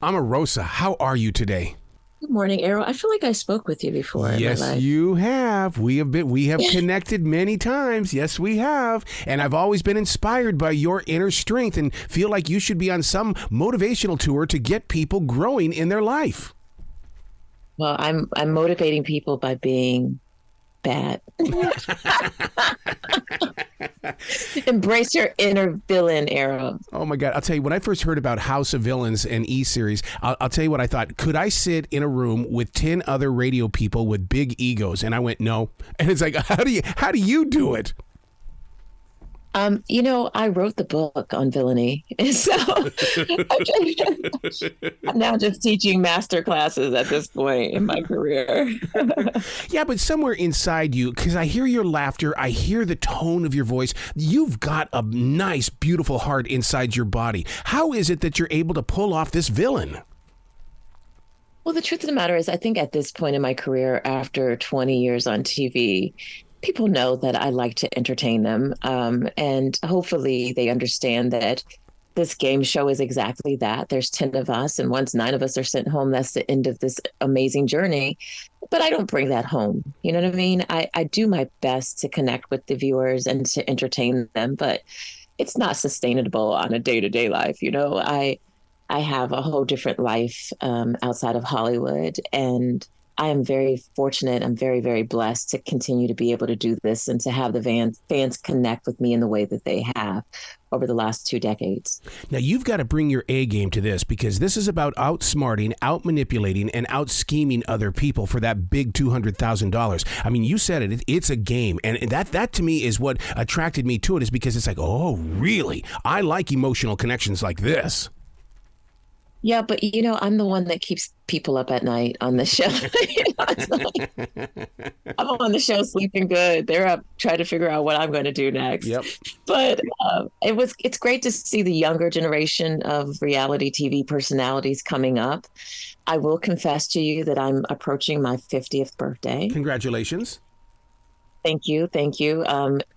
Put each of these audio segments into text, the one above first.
Omarosa, how are you today? Good morning, Errol. I feel like I spoke with you before in my Yes, life. you have. We have connected many times. Yes, we have. And I've always been inspired by your inner strength and feel like you should be on some motivational tour to get people growing in their life. Well, I'm motivating people by being bad. Embrace your inner villain, Errol. Oh my God. I'll tell you, when I first heard about House of Villains and E-Series, I'll tell you what I thought. Could I sit in a room with 10 other radio people with big egos? And I went, no. And it's like, how do you do it? I wrote the book on villainy. And so I'm now just teaching master classes at this point in my career. Yeah, but somewhere inside you, because I hear your laughter, I hear the tone of your voice, you've got a nice, beautiful heart inside your body. How is it that you're able to pull off this villain? Well, the truth of the matter is, I think at this point in my career, after 20 years on TV, people know that I like to entertain them. And hopefully they understand that this game show is exactly that. There's 10 of us, and once 9 of us are sent home, that's the end of this amazing journey. But I don't bring that home. You know what I mean? I do my best to connect with the viewers and to entertain them, but it's not sustainable on a day-to-day life. I have a whole different life outside of Hollywood, and I am very fortunate. I'm very, very blessed to continue to be able to do this and to have the fans connect with me in the way that they have over the last 2 decades. Now, you've got to bring your A game to this because this is about outsmarting, out-manipulating, and out-scheming other people for that big $200,000. I mean, you said it. It's a game. And that to me is what attracted me to it, is because it's like, oh, really? I like emotional connections like this. Yeah, but I'm the one that keeps people up at night on the show. It's like, I'm on the show sleeping good. They're up trying to figure out what I'm going to do next. Yep. But it's great to see the younger generation of reality TV personalities coming up. I will confess to you that I'm approaching my 50th birthday. Congratulations. Thank you. Thank you.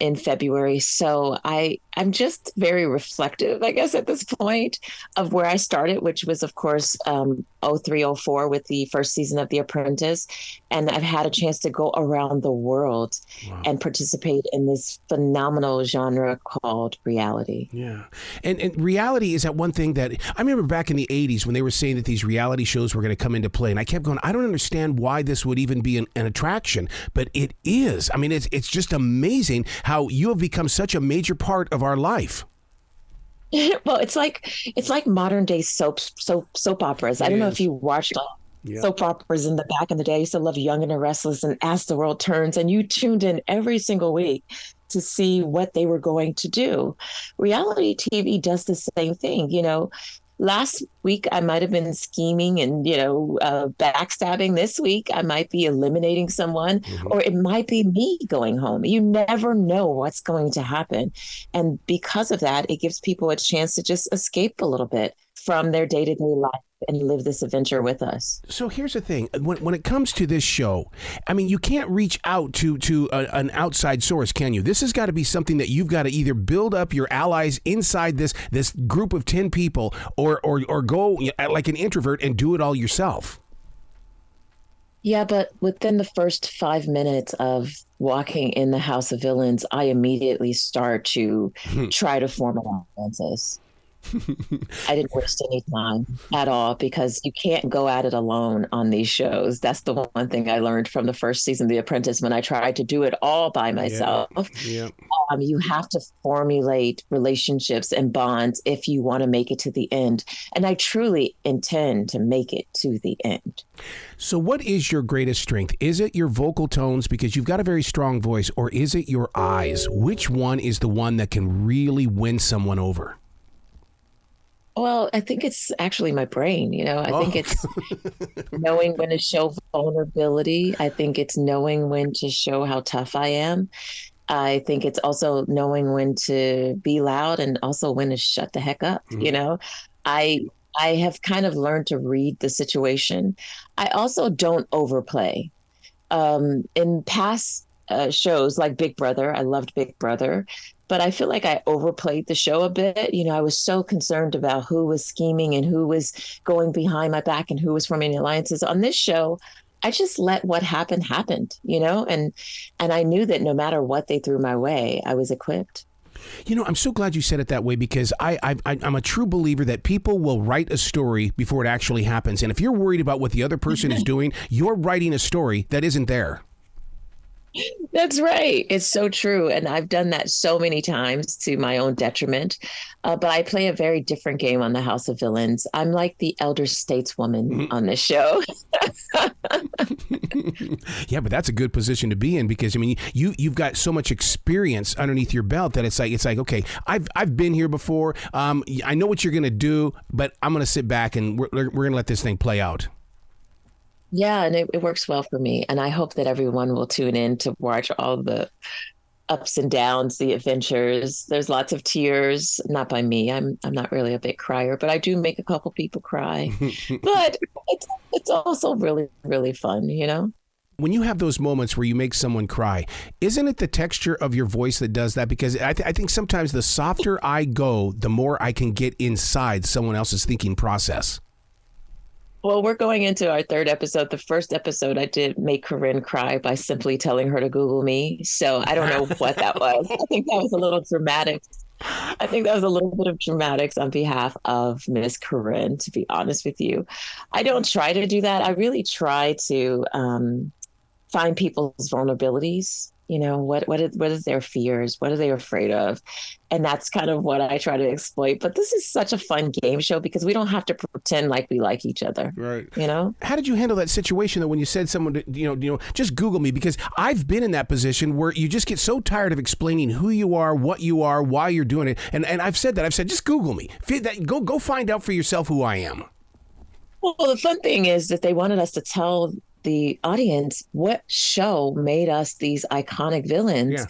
In February. So I'm just very reflective, I guess, at this point of where I started, which was, of course, 0304 with the first season of The Apprentice. And I've had a chance to go around the world and participate in this phenomenal genre called reality. Yeah. And reality is that one thing that I remember back in the 80s when they were saying that these reality shows were going to come into play. And I kept going, I don't understand why this would even be an attraction, but it is. I mean, it's just amazing how you have become such a major part of our life. Well, it's like modern day soap operas. I don't know if you watched soap operas in the back in the day. I used to love Young and the Restless and As the World Turns, and you tuned in every single week to see what they were going to do. Reality TV does the same thing. Last week I might have been scheming and backstabbing. This week I might be eliminating someone, or it might be me going home. You never know what's going to happen, and because of that, it gives people a chance to just escape a little bit from their day-to-day life and live this adventure with us. So here's the thing. When it comes to this show, I mean, you can't reach out to an outside source, can you? This has got to be something that you've got to either build up your allies inside this group of 10 people or go like an introvert and do it all yourself. Yeah, but within the first 5 minutes of walking in the House of Villains, I immediately start to try to form alliances. I didn't waste any time at all because you can't go at it alone on these shows. That's the one thing I learned from the first season of The Apprentice when I tried to do it all by myself. Yeah. You have to formulate relationships and bonds if you want to make it to the end. And I truly intend to make it to the end. So what is your greatest strength? Is it your vocal tones because you've got a very strong voice, or is it your eyes? Which one is the one that can really win someone over? Well, I think it's actually my brain. I think it's knowing when to show vulnerability. I think it's knowing when to show how tough I am. I think it's also knowing when to be loud and also when to shut the heck up. I have kind of learned to read the situation. I also don't overplay. In past shows like Big Brother, I loved Big Brother, but I feel like I overplayed the show a bit. I was so concerned about who was scheming and who was going behind my back and who was forming alliances. On this show, I just let what happened, and I knew that no matter what they threw my way, I was equipped. I'm so glad you said it that way, because I'm a true believer that people will write a story before it actually happens. And if you're worried about what the other person is doing, you're writing a story that isn't there. That's right. It's so true. And I've done that so many times to my own detriment. But I play a very different game on the House of Villains. I'm like the elder stateswoman on this show. Yeah, but that's a good position to be in, because you've got so much experience underneath your belt that it's like okay, I've been here before. I know what you're going to do, but I'm going to sit back and we're going to let this thing play out. Yeah, and it works well for me. And I hope that everyone will tune in to watch all the ups and downs, the adventures. There's lots of tears, not by me. I'm not really a big crier, but I do make a couple people cry. But it's also really, really fun, When you have those moments where you make someone cry, isn't it the texture of your voice that does that? Because I think sometimes the softer I go, the more I can get inside someone else's thinking process. Well, we're going into our third episode. The first episode, I did make Corinne cry by simply telling her to Google me. So I don't know what that was. I think that was a little dramatic. I think that was a little bit of dramatics on behalf of Miss Corinne, to be honest with you. I don't try to do that. I really try to find people's vulnerabilities. What is their fears? What are they afraid of? And that's kind of what I try to exploit. But this is such a fun game show because we don't have to pretend like we like each other. Right. How did you handle that situation though when you said someone to, just Google me? Because I've been in that position where you just get so tired of explaining who you are, what you are, why you're doing it. And I've said that. I've said, just Google me. Go find out for yourself who I am. Well, the fun thing is that they wanted us to tell the audience what show made us these iconic villains. Yeah.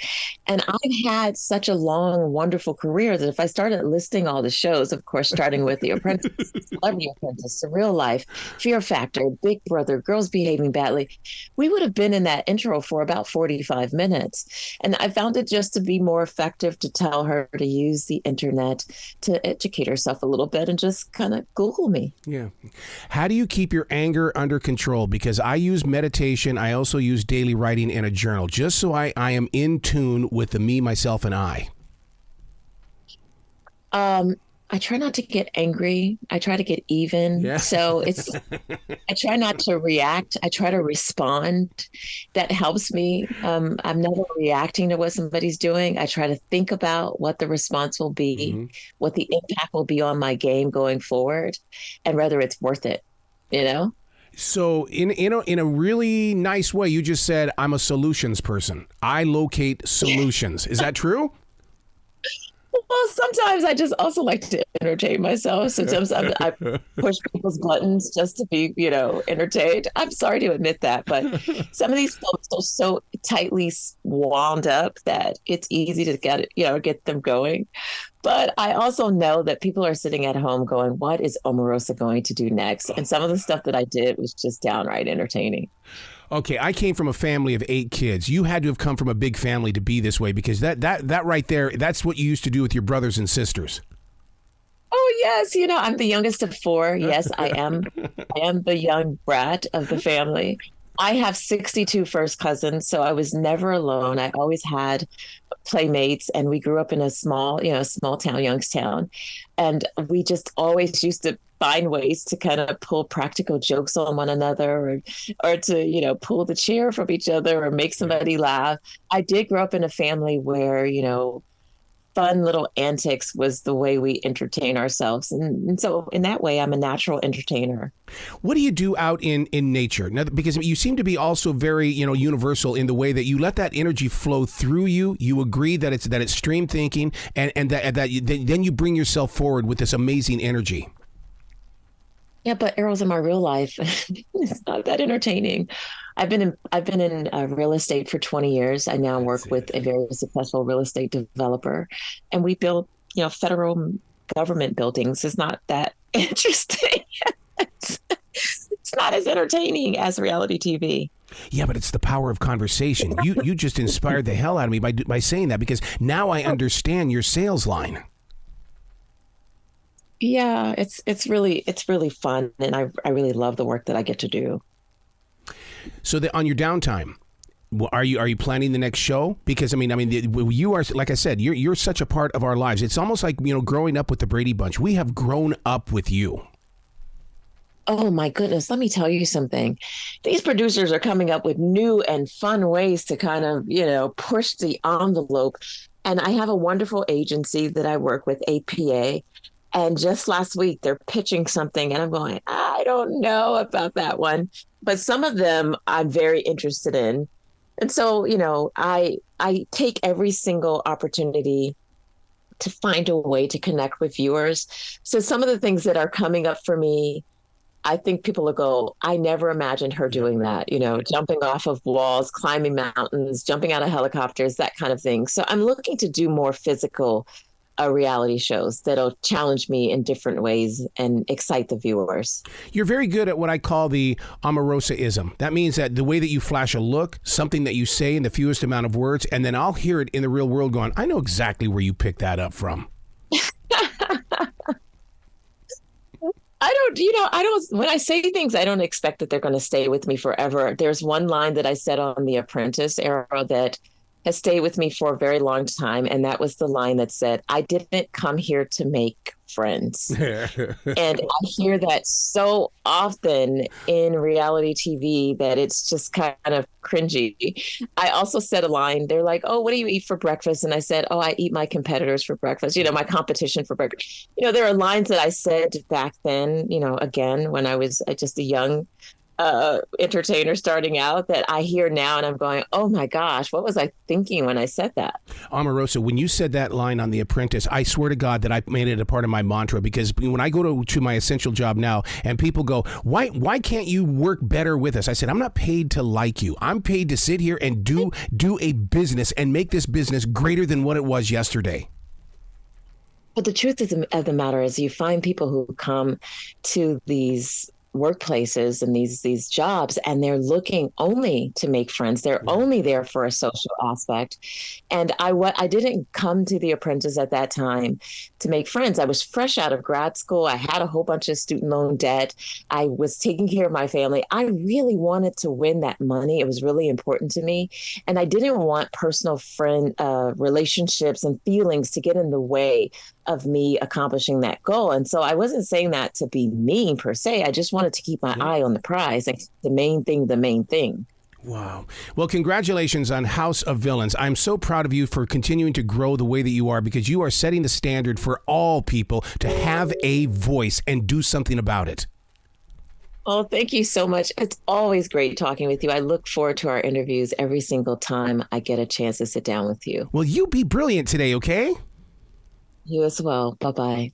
And I've had such a long, wonderful career that if I started listing all the shows, of course, starting with The Apprentice, Celebrity Apprentice, Surreal Life, Fear Factor, Big Brother, Girls Behaving Badly, we would have been in that intro for about 45 minutes. And I found it just to be more effective to tell her to use the internet to educate herself a little bit and just kind of Google me. Yeah. How do you keep your anger under control? Because I use meditation. I also use daily writing in a journal, just so I am in tune with the me, myself, and I. I try not to get angry. I try to get even. Yeah. So I try not to react. I try to respond. That helps me. I'm never reacting to what somebody's doing. I try to think about what the response will be, what the impact will be on my game going forward, and whether it's worth it, So in a really nice way, you just said, I'm a solutions person. I locate solutions. Is that true? Well, sometimes I just also like to entertain myself. Sometimes I push people's buttons just to be, entertained. I'm sorry to admit that, but some of these folks are so tightly wound up that it's easy to get them going. But I also know that people are sitting at home going, what is Omarosa going to do next? And some of the stuff that I did was just downright entertaining. Okay, I came from a family of 8 kids. You had to have come from a big family to be this way, because that right there, that's what you used to do with your brothers and sisters. Oh, yes. I'm the youngest of 4. Yes, I am. I am the young brat of the family. I have 62 first cousins, so I was never alone. I always had playmates, and we grew up in a small town, Youngstown. And we just always used to find ways to kind of pull practical jokes on one another or to, pull the chair from each other or make somebody laugh. I did grow up in a family where, fun little antics was the way we entertain ourselves. And so in that way, I'm a natural entertainer. What do you do out in nature? Now, because you seem to be also very, universal in the way that you let that energy flow through you. You agree that it's stream thinking and then you bring yourself forward with this amazing energy. Yeah, but Errol's in my real life. It's not that entertaining. I've been in real estate for 20 years. I now work with a very successful real estate developer, and we build, federal government buildings. It's not that interesting. It's not as entertaining as reality TV. Yeah, but it's the power of conversation. You just inspired the hell out of me by saying that, because now I understand your sales line. Yeah, it's really fun, and I really love the work that I get to do. So that on your downtime, are you planning the next show? Because you are, like I said, you're such a part of our lives. It's almost like, growing up with the Brady Bunch. We have grown up with you. Oh my goodness, let me tell you something. These producers are coming up with new and fun ways to kind of, push the envelope. And I have a wonderful agency that I work with, APA. And just last week, they're pitching something, and I'm going, I don't know about that one. But some of them I'm very interested in. And so, I take every single opportunity to find a way to connect with viewers. So some of the things that are coming up for me, I think people will go, I never imagined her doing that, jumping off of walls, climbing mountains, jumping out of helicopters, that kind of thing. So I'm looking to do more physical reality shows that'll challenge me in different ways and excite the viewers. You're very good at what I call the Omarosa-ism. That means that the way that you flash a look, something that you say in the fewest amount of words, and then I'll hear it in the real world going, I know exactly where you picked that up from. When I say things, I don't expect that they're going to stay with me forever. There's one line that I said on The Apprentice era that has stayed with me for a very long time. And that was the line that said, I didn't come here to make friends. And I hear that so often in reality TV that it's just kind of cringy. I also said a line, they're like, oh, what do you eat for breakfast? And I said, oh, I eat my competitors for breakfast, my competition for breakfast. There are lines that I said back then, again, when I was just a young entertainer starting out that I hear now and I'm going, oh my gosh, what was I thinking when I said that? Omarosa, when you said that line on The Apprentice, I swear to God that I made it a part of my mantra, because when I go to my essential job now and people go, why can't you work better with us? I said, I'm not paid to like you. I'm paid to sit here and do a business and make this business greater than what it was yesterday. But the truth of the matter is you find people who come to these workplaces and these jobs, and they're looking only to make friends. They're only there for a social aspect. And I didn't come to The Apprentice at that time to make friends. I was fresh out of grad school. I had a whole bunch of student loan debt. I was taking care of my family. I really wanted to win that money. It was really important to me. And I didn't want personal friend relationships and feelings to get in the way of me accomplishing that goal. And so I wasn't saying that to be mean per se. I just wanted to keep my eye on the prize and the main thing. Wow. Well, congratulations on House of Villains. I'm so proud of you for continuing to grow the way that you are, because you are setting the standard for all people to have a voice and do something about it. Oh, thank you so much. It's always great talking with you. I look forward to our interviews every single time I get a chance to sit down with you. Well, you be brilliant today, okay? You as well. Bye-bye.